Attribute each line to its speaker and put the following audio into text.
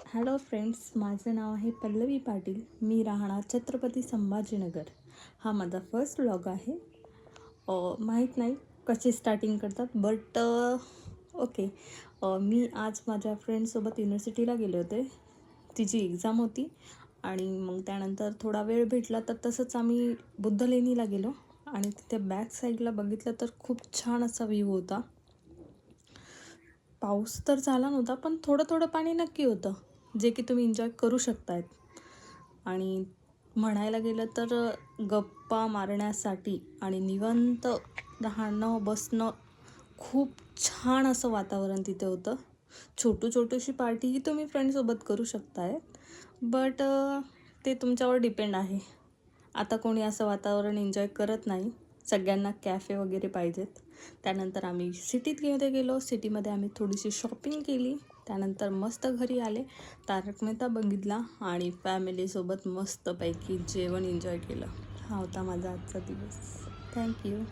Speaker 1: Hello friends, माझं नाव आहे पल्लवी पाटील. मी राहणार छत्रपती संभाजीनगर. हा माझा फर्स्ट व्लॉग आहे. माहीत नाही कशी स्टार्टिंग करतात, बट ओके. मी आज माझ्या फ्रेंडसोबत युनिव्हर्सिटीला गेले होते. तिची एक्झाम होती आणि मग त्यानंतर थोडा वेळ भेटला तर तसंच आम्ही बुद्धलेणीला गेलो आणि तिथे बॅक साईडला बघितलं तर खूप छान असा व्ह्यू होता. पाऊस तर झाला नव्हता, पण थोडं थोडं पाणी नक्की होतं, जे की तुम्ही एन्जॉय करू शकतायत. आणि म्हणायला गेलं तर गप्पा मारण्यासाठी आणि निवांत राहणं बसणं खूप छान असं वातावरण तिथे होतं. छोटीशी पार्टीही तुम्ही फ्रेंडसोबत करू शकताय, बट ते तुमच्यावर डिपेंड आहे. आता कोणी असं वातावरण एन्जॉय करत नाही, सगळ्यांना कॅफे वगैरे पाहिजेत. त्यानंतर आम्ही सिटीत गेलो. सिटीमध्ये आम्ही थोडीशी शॉपिंग केली. त्यानंतर मस्त घरी आले, तारक मेहता बघितला आणि फॅमिलीसोबत मस्तपैकी जेवण एन्जॉय केलं. हा होता माझा आजचा दिवस. थँक्यू.